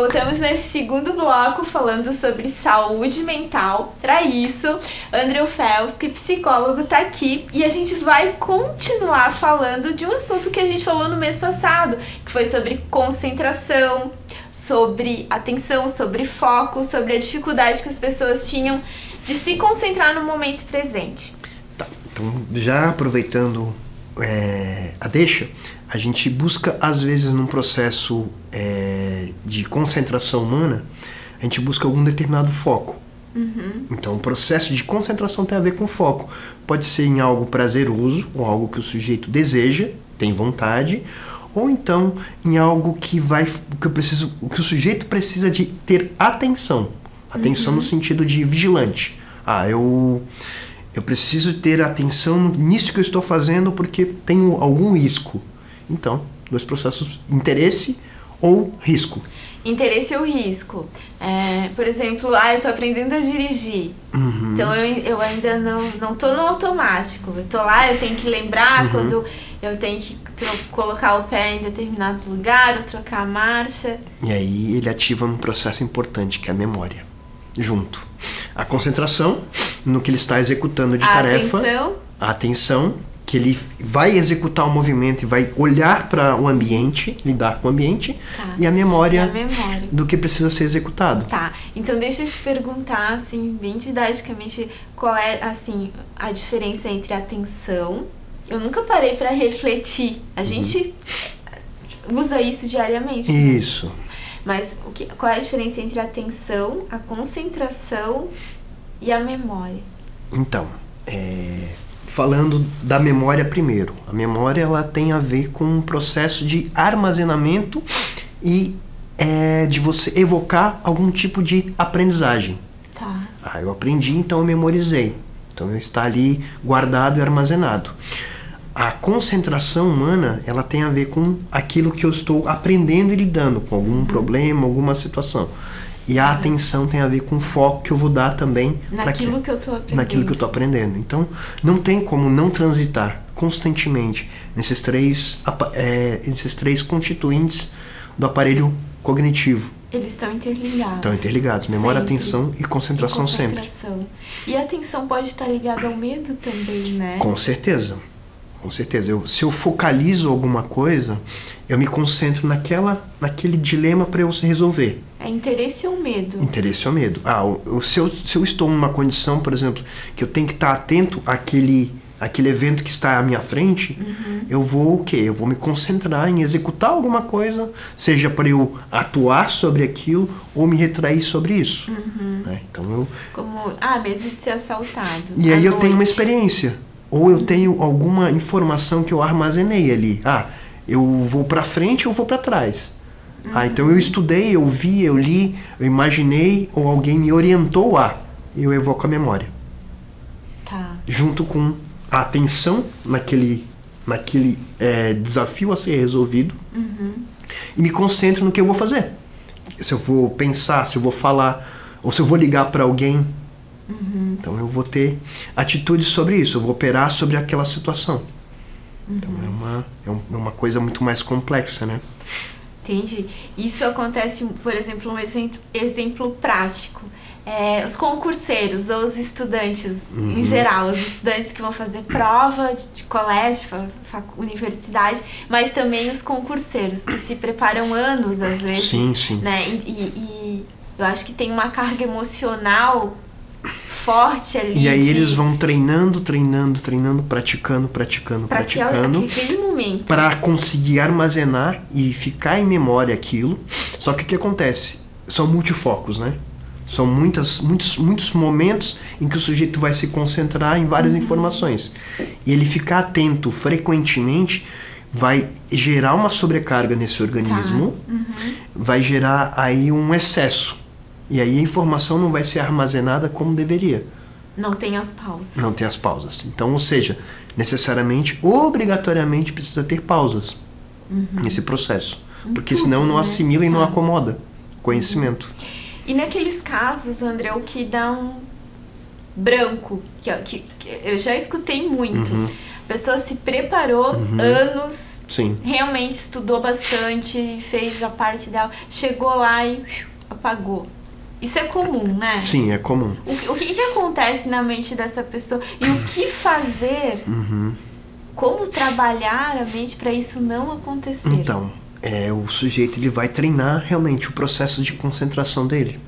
voltamos nesse segundo bloco falando sobre saúde mental. Para isso, Andrew Felski, psicólogo, tá aqui e a gente vai continuar falando de um assunto que a gente falou no mês passado, que foi sobre concentração, sobre atenção, sobre foco, sobre a dificuldade que as pessoas tinham de se concentrar no momento presente. Tá, então já aproveitando a deixa, a gente busca às vezes num processo de concentração humana, a gente busca algum determinado foco. Então o processo de concentração tem a ver com foco. Pode ser em algo prazeroso, ou algo que o sujeito deseja, tem vontade, ou então em algo que o sujeito precisa de ter atenção. Atenção no sentido de vigilante. Eu preciso ter atenção nisso que eu estou fazendo porque tenho algum risco. Então, dois processos, interesse ou risco. Interesse ou risco. Por exemplo, eu tô aprendendo a dirigir. Então eu ainda não tô no automático. Eu tô lá, eu tenho que lembrar quando eu tenho que colocar o pé em determinado lugar, ou trocar a marcha. E aí ele ativa um processo importante, que é a memória. Junto. A concentração no que ele está executando de tarefa. A atenção, que ele vai executar o movimento e vai olhar para o ambiente, lidar com o ambiente, e a memória do que precisa ser executado. Tá, então deixa eu te perguntar, assim, bem didaticamente, qual é, assim, a diferença entre atenção. Eu nunca parei para refletir. A gente usa isso diariamente. Isso. Né? Mas qual é a diferença entre a atenção, a concentração e a memória? Então, falando da memória primeiro. A memória ela tem a ver com um processo de armazenamento e de você evocar algum tipo de aprendizagem. Tá. Eu aprendi, então eu memorizei. Então está ali guardado e armazenado. A concentração humana, ela tem a ver com aquilo que eu estou aprendendo e lidando com algum problema, alguma situação. E a atenção tem a ver com o foco que eu vou dar também naquilo que eu estou aprendendo. Naquilo que eu estou aprendendo. Então, não tem como não transitar constantemente nesses três constituintes do aparelho cognitivo. Eles estão interligados. Estão interligados. Memória, sempre. Atenção e concentração sempre. E a atenção pode estar ligada ao medo também, né? Com certeza. Com certeza. Se eu focalizo alguma coisa, eu me concentro naquele dilema para eu resolver. É interesse ou medo? Interesse ou medo. Se eu estou numa condição, por exemplo, que eu tenho que estar atento àquele evento que está à minha frente, eu vou o quê? Eu vou me concentrar em executar alguma coisa, seja para eu atuar sobre aquilo ou me retrair sobre isso. Né? Então medo de ser assaltado. E aí eu tenho uma experiência. Ou eu tenho alguma informação que eu armazenei ali. Eu vou para frente ou vou para trás. Então eu estudei, eu vi, eu li, eu imaginei, ou alguém me orientou e eu evoco a memória. Tá. Junto com a atenção naquele desafio a ser resolvido. E me concentro no que eu vou fazer. Se eu vou pensar, se eu vou falar, ou se eu vou ligar para alguém. Então eu vou ter atitudes sobre isso, eu vou operar sobre aquela situação. Então é uma coisa muito mais complexa, né? Entendi. Isso acontece, por exemplo, um exemplo prático. Os concurseiros ou os estudantes, em geral, os estudantes que vão fazer prova de colégio, universidade, mas também os concurseiros que se preparam anos, às vezes. Sim. Né? E eu acho que tem uma carga emocional forte ali. E aí eles vão treinando, praticando. Aquele momento. Para conseguir armazenar e ficar em memória aquilo. Só que o que acontece? São multifocos, né? São muitos momentos em que o sujeito vai se concentrar em várias informações. E ele ficar atento frequentemente vai gerar uma sobrecarga nesse organismo, vai gerar aí um excesso. E aí a informação não vai ser armazenada como deveria. Não tem as pausas. Não tem as pausas. Então, ou seja, necessariamente, obrigatoriamente precisa ter pausas nesse processo. Porque senão não assimila e não acomoda conhecimento. E naqueles casos, André, o que dá um branco, que eu já escutei muito. A pessoa se preparou anos, Sim. realmente estudou bastante, fez a parte dela, chegou lá e apagou. Isso é comum, né? Sim, é comum. O que acontece na mente dessa pessoa e o que fazer, como trabalhar a mente para isso não acontecer? Então, o sujeito ele vai treinar realmente o processo de concentração dele.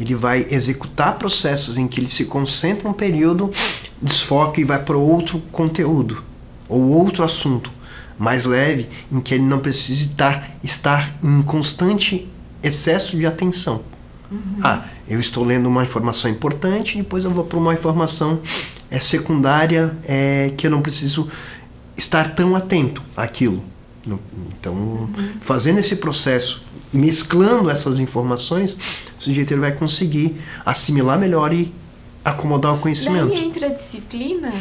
Ele vai executar processos em que ele se concentra um período, desfoca e vai para outro conteúdo ou outro assunto mais leve, em que ele não precisa estar em constante excesso de atenção. Eu estou lendo uma informação importante, depois eu vou para uma informação secundária que eu não preciso estar tão atento àquilo. Então, fazendo esse processo, mesclando essas informações, o sujeito ele vai conseguir assimilar melhor e acomodar o conhecimento. Daí entra a disciplina?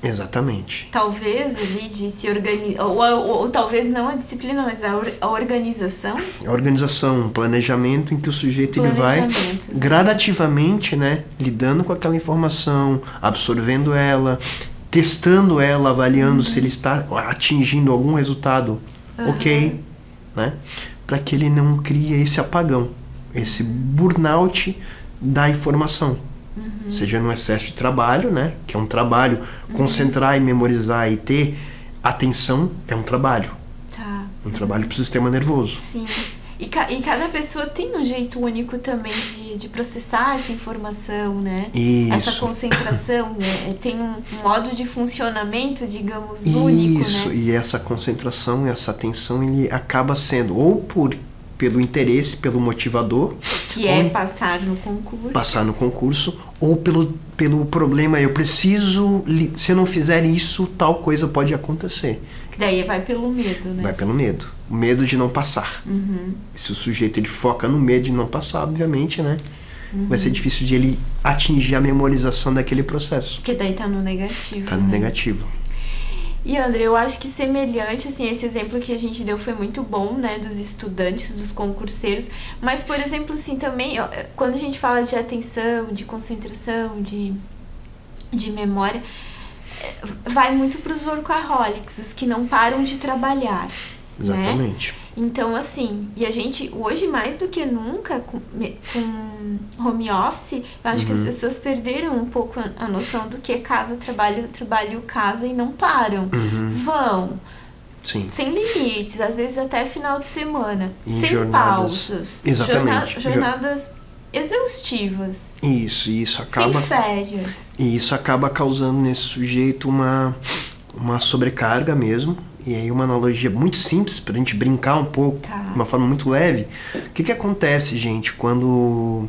Exatamente. Talvez ali de se organizar, ou talvez não a disciplina, mas a organização. A organização, um planejamento em que o sujeito ele vai gradativamente, né, lidando com aquela informação, absorvendo ela, testando ela, avaliando se ele está atingindo algum resultado ok, né, para que ele não crie esse apagão, esse burnout da informação. Seja no excesso de trabalho, né? Que é um trabalho, concentrar e memorizar e ter atenção é um trabalho. Tá. Um trabalho para o sistema nervoso. Sim. E cada pessoa tem um jeito único também de processar essa informação, né? Isso. Essa concentração, né? Tem um modo de funcionamento, digamos, único, Isso. né? E essa concentração, essa atenção, ele acaba sendo ou pelo interesse, pelo motivador, que é passar no concurso, ou pelo problema, eu preciso, se eu não fizer isso, tal coisa pode acontecer. Que daí vai pelo medo, né? Vai pelo medo. O medo de não passar. Se o sujeito ele foca no medo de não passar, obviamente, né? Vai ser difícil de ele atingir a memorização daquele processo. Porque daí tá no negativo. Tá no negativo. E André, eu acho que semelhante, assim, esse exemplo que a gente deu foi muito bom, né, dos estudantes, dos concurseiros, mas, por exemplo, assim, também, quando a gente fala de atenção, de concentração, de memória, vai muito para os workaholics, os que não param de trabalhar. Exatamente. Né? Então, assim, e a gente, hoje mais do que nunca, com home office, eu acho que as pessoas perderam um pouco a noção do que é casa, trabalho, casa e não param. Vão. Sim. Sem limites, às vezes até final de semana. Em sem pausas. Exatamente. Jornadas exaustivas. Isso acaba... Sem férias. E isso acaba causando nesse sujeito uma sobrecarga mesmo. E aí uma analogia muito simples pra gente brincar um pouco, de uma forma muito leve. O que acontece, gente, quando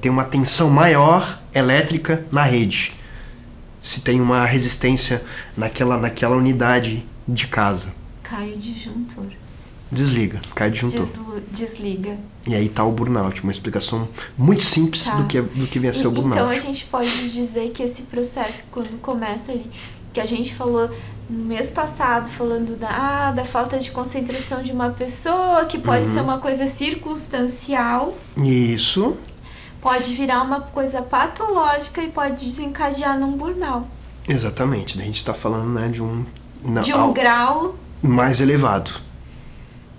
tem uma tensão maior elétrica na rede? Se tem uma resistência naquela unidade de casa. Cai o disjuntor. Desliga, cai o disjuntor. Desliga. E aí tá o burnout, uma explicação muito simples do que vem a ser o burnout. Então a gente pode dizer que esse processo, quando começa ali, que a gente falou no mês passado, falando da falta de concentração de uma pessoa, que pode ser uma coisa circunstancial. Isso. Pode virar uma coisa patológica e pode desencadear num burnout. Exatamente. A gente está falando, né, de um grau mais elevado.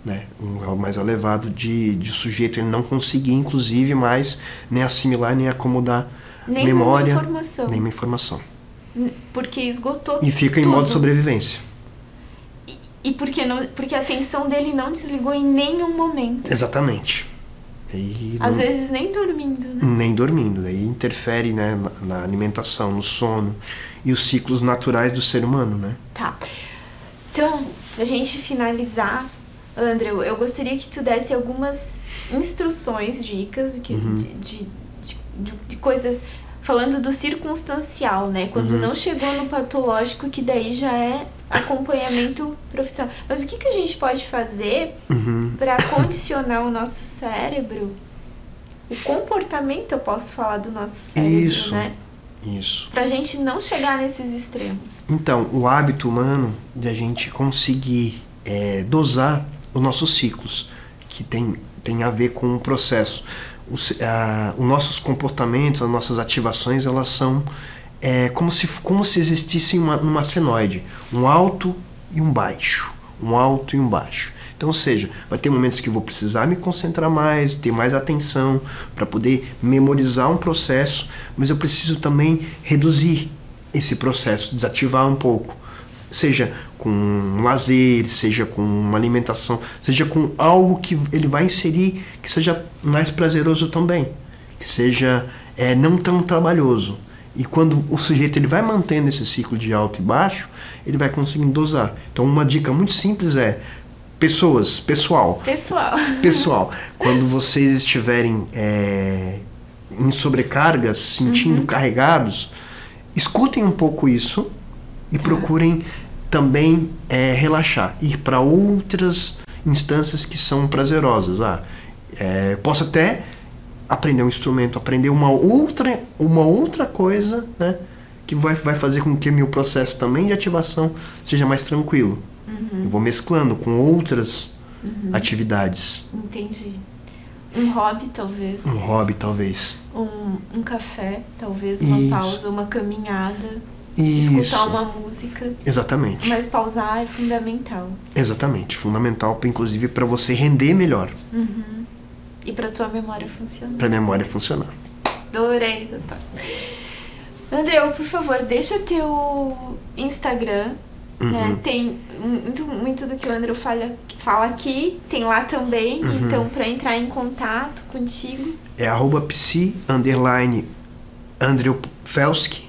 Né? Um grau mais elevado de sujeito ele não conseguir, inclusive, mais nem assimilar, nem acomodar memória, nenhuma informação. Porque esgotou e fica em tudo. modo sobrevivência. E porque a atenção dele não desligou em nenhum momento. Exatamente. Às vezes nem dormindo, né? Nem dormindo. Daí interfere, né, na alimentação, no sono e os ciclos naturais do ser humano, né? Tá. Então, pra gente finalizar, André, eu gostaria que tu desse algumas instruções, dicas de coisas... Falando do circunstancial, né? Quando não chegou no patológico, que daí já é acompanhamento profissional. Mas o que a gente pode fazer para condicionar o nosso cérebro? O comportamento, eu posso falar do nosso cérebro, né? Isso. Pra gente não chegar nesses extremos. Então, o hábito humano de a gente conseguir dosar os nossos ciclos, que tem a ver com o processo. Os nossos comportamentos, as nossas ativações, elas são como se existisse uma senoide, um alto e um baixo. um alto e um baixo. Então, ou seja, vai ter momentos que eu vou precisar me concentrar mais, ter mais atenção para poder memorizar um processo, mas eu preciso também reduzir esse processo, desativar um pouco. Seja com um lazer, seja com uma alimentação, seja com algo que ele vai inserir que seja mais prazeroso também, que seja não tão trabalhoso. E quando o sujeito ele vai mantendo esse ciclo de alto e baixo, ele vai conseguindo dosar. Então uma dica muito simples é, pessoal, quando vocês estiverem em sobrecarga, se sentindo carregados, escutem um pouco isso e procurem também relaxar, ir para outras instâncias que são prazerosas. Posso até aprender um instrumento, aprender uma outra coisa, né, que vai fazer com que meu processo também de ativação seja mais tranquilo. Eu vou mesclando com outras atividades. Entendi. Um hobby, talvez. Um hobby, talvez. Um café, talvez, uma pausa, uma caminhada. Isso. Escutar uma música. Exatamente. Mas pausar é fundamental. Exatamente. Fundamental, inclusive, para você render melhor. E para tua memória funcionar. Para a memória funcionar. Adorei, doutor. Andreu, por favor, deixa teu Instagram. Né? Tem muito do que o Andreu fala aqui, tem lá também. Então, para entrar em contato contigo é @psi_Andreu Felski.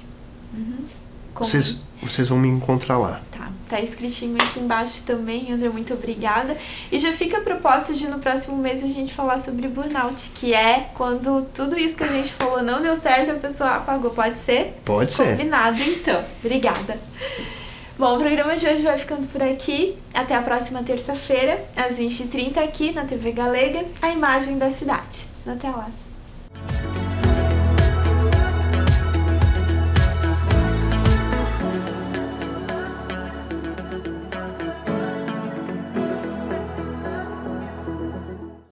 Vocês vão me encontrar lá. Tá escritinho aqui embaixo também. Andreu, muito obrigada. E já fica a proposta de no próximo mês a gente falar sobre burnout, que é quando tudo isso que a gente falou não deu certo e a pessoa apagou. Pode ser? Pode ser. Combinado, então. Obrigada. Bom, o programa de hoje vai ficando por aqui. Até a próxima terça-feira, às 20h30, aqui na TV Galega, a imagem da cidade. Até lá.